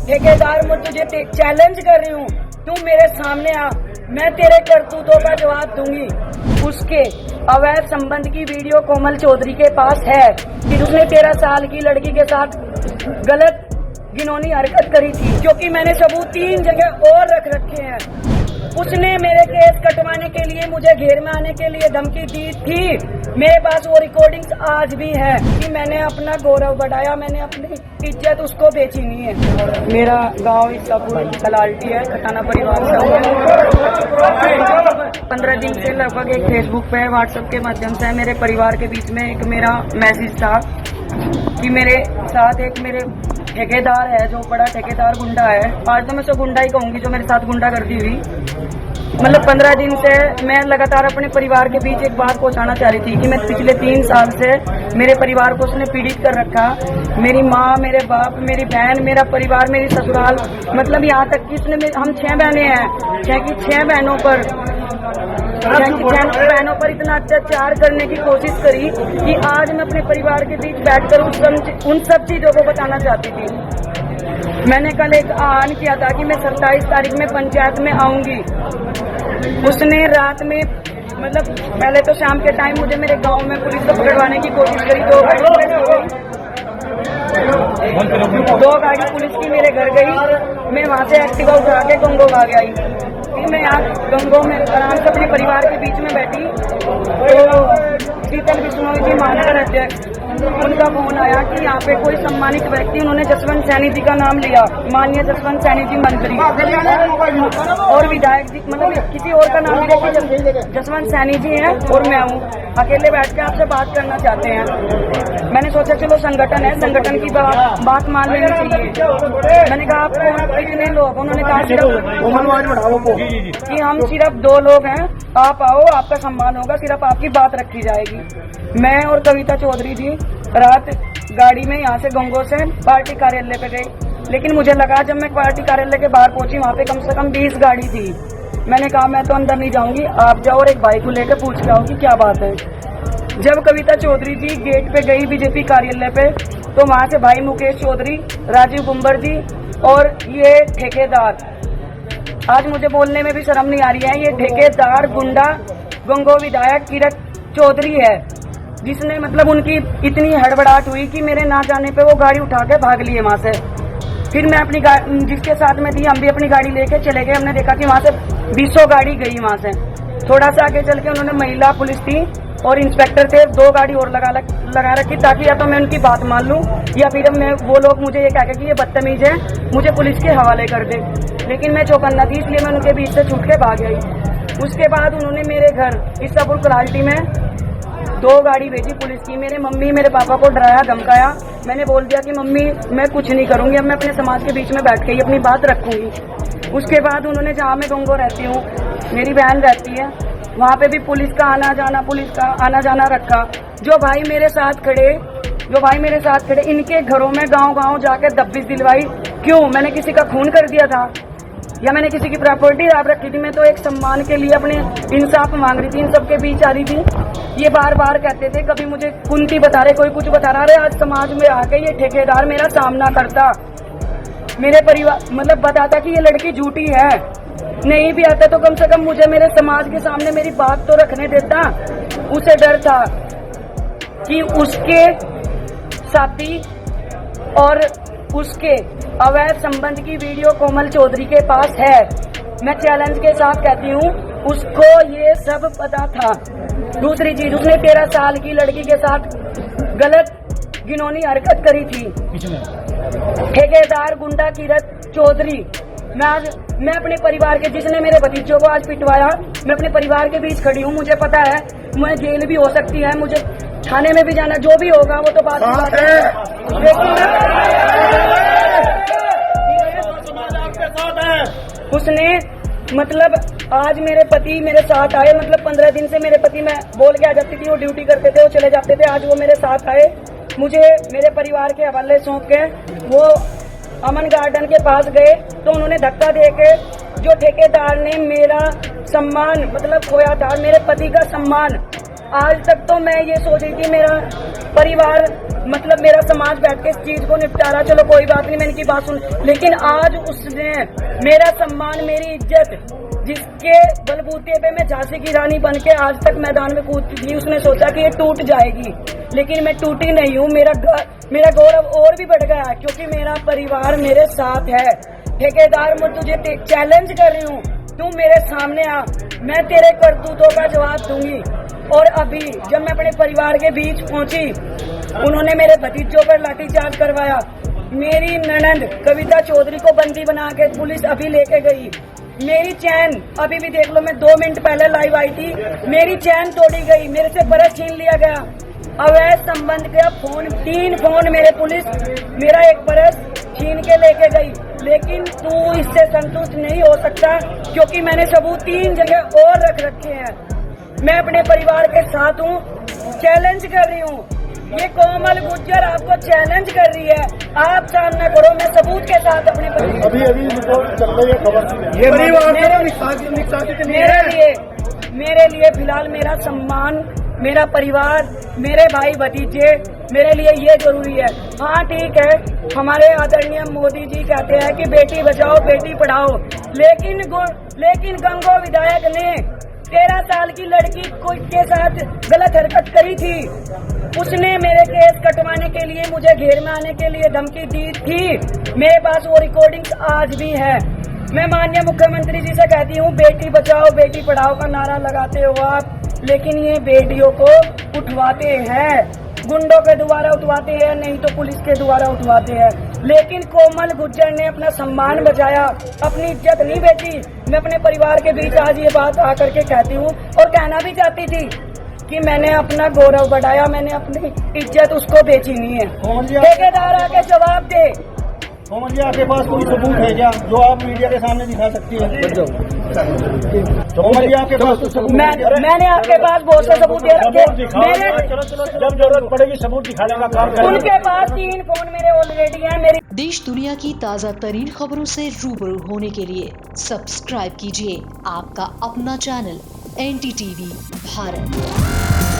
ठेकेदार, मैं तुझे चैलेंज कर रही हूँ, तू मेरे सामने आ, मैं तेरे करतूतों का जवाब दूंगी। उसके अवैध संबंध की वीडियो कोमल चौधरी के पास है कि उसने 13 साल की लड़की के साथ गलत घिनौनी हरकत करी थी, क्योंकि मैंने सबूत 3 जगह और रख रखे हैं। उसने मेरे केस कटवाने के लिए, मुझे घेर में आने के लिए धमकी दी थी। मेरे पास वो रिकॉर्डिंग्स आज भी है कि मैंने अपना गौरव बढ़ाया, मैंने अपनी इज्जत उसको बेची नहीं है। मेरा गांव इसापुर कलाल्टी है, खटाना परिवार से 15 दिन से लगभग एक फेसबुक पे, व्हाट्सएप के माध्यम से मेरे परिवार के बीच में एक मेरा मैसेज था कि मेरे साथ एक मेरे ठेकेदार है, जो बड़ा ठेकेदार गुंडा है, आज तो मैं उसको गुंडा ही कहूंगी, जो मेरे साथ गुंडा करती हुई, मतलब 15 दिन से मैं लगातार अपने परिवार के बीच एक बात पहुंचाना चाह रही थी कि मैं पिछले 3 साल से मेरे परिवार को उसने पीड़ित कर रखा। मेरी माँ, मेरे बाप, मेरी बहन, मेरा परिवार, मेरी ससुराल, मतलब यहाँ तक कि उसने, हम 6 बहनें हैं, 6 बहनों पर 6 बहनों पर इतना अत्याचार करने की कोशिश करी कि आज मैं अपने परिवार के बीच बैठकर उन सब चीजों को बताना चाहती थी। मैंने कल एक आह्वान किया था कि मैं 27 तारीख में पंचायत में आऊंगी। उसने रात में, मतलब पहले तो शाम के टाइम मुझे मेरे गांव में पुलिस को पकड़वाने की कोशिश करी, 2 गाड़ी पुलिस की मेरे घर गई। मैं वहां से एक्टिवा उठा के गंगो भाग आई। फिर मैं यहाँ गंगो में आराम से अपने परिवार के बीच में बैठी तो शीतल बिश्नोई जी, महानगर अध्यक्ष, उनका फोन आया कि यहाँ पे कोई सम्मानित व्यक्ति, उन्होंने जसवंत सैनी जी का नाम लिया, माननीय जसवंत सैनी जी मंत्री और विधायक जी, मतलब किसी और का नाम लिया कि जसवंत सैनी जी हैं और मैं हूँ, अकेले बैठ के आपसे बात करना चाहते हैं। मैंने सोचा चलो संगठन है, संगठन की बात मान लेनी चाहिए। मैंने कहा आप कितने लोग, उन्होंने कहा कि हम सिर्फ 2 लोग हैं, आप आओ, आपका सम्मान होगा, सिर्फ आपकी बात रखी जाएगी। मैं और कविता चौधरी जी रात गाड़ी में यहाँ से गंगो से पार्टी कार्यालय पे गए, लेकिन मुझे लगा जब मैं पार्टी कार्यालय के बाहर पहुंची, वहाँ पे कम से कम 20 गाड़ी थी। मैंने कहा मैं तो अंदर नहीं जाऊंगी, आप जाओ और एक भाई को लेकर पूछ के आओ कि क्या बात है। जब कविता चौधरी जी गेट पे गई बीजेपी कार्यालय पे, तो वहाँ से भाई मुकेश चौधरी, राजीव गुंबर जी और ये ठेकेदार, आज मुझे बोलने में भी शर्म नहीं आ रही है, ये ठेकेदार गुंडा गंगो विधायक किरत चौधरी है, जिसने, मतलब उनकी इतनी हड़बड़ाहट हुई कि मेरे ना जाने पे वो गाड़ी उठा के भाग लिए वहां से। फिर मैं अपनी जिसके साथ में थी, हम भी अपनी गाड़ी लेके चले गए। हमने देखा कि वहां से 20 गाड़ी गई वहां से। थोड़ा सा आगे चल के उन्होंने महिला पुलिस थी और इंस्पेक्टर थे, 2 गाड़ी और लगा रखी, ताकि या तो मैं उनकी बात मान लूं या फिर मैं, वो लोग मुझे ये कह कि ये बदतमीज है, मुझे पुलिस के हवाले कर दे। लेकिन मैं चौकन्ना थी, इसलिए मैं उनके बीच से छूट के भाग गई। उसके बाद उन्होंने मेरे घर इसापुर कलाल्टी में 2 गाड़ी भेजी पुलिस की। मेरे मम्मी, मेरे पापा को डराया, धमकाया। मैंने बोल दिया कि मम्मी मैं कुछ नहीं करूंगी, अब मैं अपने समाज के बीच में बैठ के ही अपनी बात रखूंगी। उसके बाद उन्होंने, जहाँ मैं गंगो रहती हूँ, मेरी बहन रहती है, वहाँ पे भी पुलिस का आना जाना रखा। जो भाई मेरे साथ खड़े, इनके घरों में गांव जाकर दबिश दिलवाई। क्यों? मैंने किसी का खून कर दिया था या मैंने किसी की प्रॉपर्टी राब रखी थी? मैं तो एक सम्मान के लिए अपने इंसाफ मांग रही थी, इन सबके बीच आ रही थी। ये बार बार कहते थे, कभी मुझे कुंती बता रहे, कोई कुछ बता रहे। आज समाज में आके ये ठेकेदार मेरा सामना करता, मेरे परिवार, मतलब बताता कि ये लड़की झूठी है। नहीं भी आता तो कम से कम मुझे मेरे समाज के सामने मेरी बात तो रखने देता। उसे डर था कि उसके साथी और उसके अवैध संबंध की वीडियो कोमल चौधरी के पास है। मैं चैलेंज के साथ कहती हूँ, उसको ये सब पता था। दूसरी चीज, उसने 13 साल की लड़की के साथ गलत घिनौनी हरकत करी थी। ठेकेदार गुंडा किरत चौधरी, मैं अपने परिवार के, जिसने मेरे भतीजों को आज पिटवाया, मैं अपने परिवार के बीच खड़ी हूँ। मुझे पता है मैं जेल भी हो सकती है, मुझे थाने में भी जाना, जो भी होगा वो तो बात है। उसने, मतलब आज मेरे पति मेरे साथ आए, मतलब 15 दिन से मेरे पति, मैं बोल के आ जाती थी, वो ड्यूटी करते थे, वो चले जाते थे। आज वो मेरे साथ आए, मुझे मेरे परिवार के हवाले सौंप के वो अमन गार्डन के पास गए, तो उन्होंने धक्का देके, जो ठेकेदार ने मेरा सम्मान मतलब खोया था, मेरे पति का सम्मान, आज तक तो मैं ये सोच रही थी मेरा परिवार मतलब मेरा समाज बैठ के इस चीज को निपटारा, चलो कोई बात नहीं, मैंने की बात सुन, लेकिन आज उसने मेरा सम्मान, मेरी इज्जत, जिसके बलबूते पे मैं झांसी की रानी बन के आज तक मैदान में कूदती थी, उसने सोचा कि ये टूट जाएगी, लेकिन मैं टूटी नहीं हूँ। मेरा गौरव और भी बढ़ गया क्योंकि मेरा परिवार मेरे साथ है। ठेकेदार, मैं तुझे चैलेंज कर रही हूँ, तू मेरे सामने आ, मैं तेरे करतूतों का जवाब दूंगी। और अभी जब मैं अपने परिवार के बीच पहुंची, उन्होंने मेरे भतीजों पर लाठीचार्ज करवाया। मेरी ननंद कविता चौधरी को बंदी बना के पुलिस अभी लेके गई। मेरी चैन अभी भी देख लो, मैं 2 मिनट पहले लाइव आई थी, मेरी चैन तोड़ी गई, मेरे से परस छीन लिया गया। अवैध संबंध का फोन, 3 फोन मेरे पुलिस मेरा एक परस छीन के लेके गई, लेकिन तू इससे संतुष्ट नहीं हो सकता क्योंकि मैंने सबूत 3 जगह और रख रखे हैं। मैं अपने परिवार के साथ हूँ, चैलेंज कर रही हूँ। ये कोमल गुज्जर आपको चैलेंज कर रही है, आप सामना करो, मैं सबूत के साथ अपने अभी रिपोर्ट चल रही है खबर, ये मेरे लिए फिलहाल मेरा सम्मान, मेरा परिवार, मेरे भाई भतीजे, मेरे लिए ये जरूरी है। हाँ ठीक है, हमारे आदरणीय मोदी जी कहते हैं कि बेटी बचाओ बेटी पढ़ाओ, लेकिन गंगो विधायक ने 13 साल की लड़की के साथ गलत हरकत करी थी। उसने मेरे केस कटवाने के लिए, मुझे घेर में आने के लिए धमकी दी थी। मेरे पास वो रिकॉर्डिंग्स आज भी है। मैं माननीय मुख्यमंत्री जी से कहती हूँ, बेटी बचाओ बेटी पढ़ाओ का नारा लगाते हो आप, लेकिन ये बेटियों को उठवाते हैं, गुंडों के द्वारा उठवाते हैं, नहीं तो पुलिस के द्वारा उठवाते हैं। लेकिन कोमल गुज्जर ने अपना सम्मान बचाया, अपनी इज्जत नहीं बेची। मैं अपने परिवार के बीच आज ये बात आकर के कहती हूँ और कहना भी चाहती थी कि मैंने अपना गौरव बढ़ाया, मैंने अपनी इज्जत उसको बेची नहीं है। ठेकेदार आके जवाब दे। कोमल जी, आपके पास कोई सबूत है क्या जो आप मीडिया के सामने दिखा सकती है? कोमल जी, आपके पास तो सबूत मैंने आपके पास बहुत से सबूत दे रखे हैं। जब जरूरत पड़ेगी सबूत दिखाने का काम करेंगे। उनके पास 3 फोन मेरे ऑलरेडी हैं। मेरी देश दुनिया की ताज़ा तरीन खबरों से रूबरू होने के लिए सब्सक्राइब कीजिए आपका अपना चैनल NDTV भारत।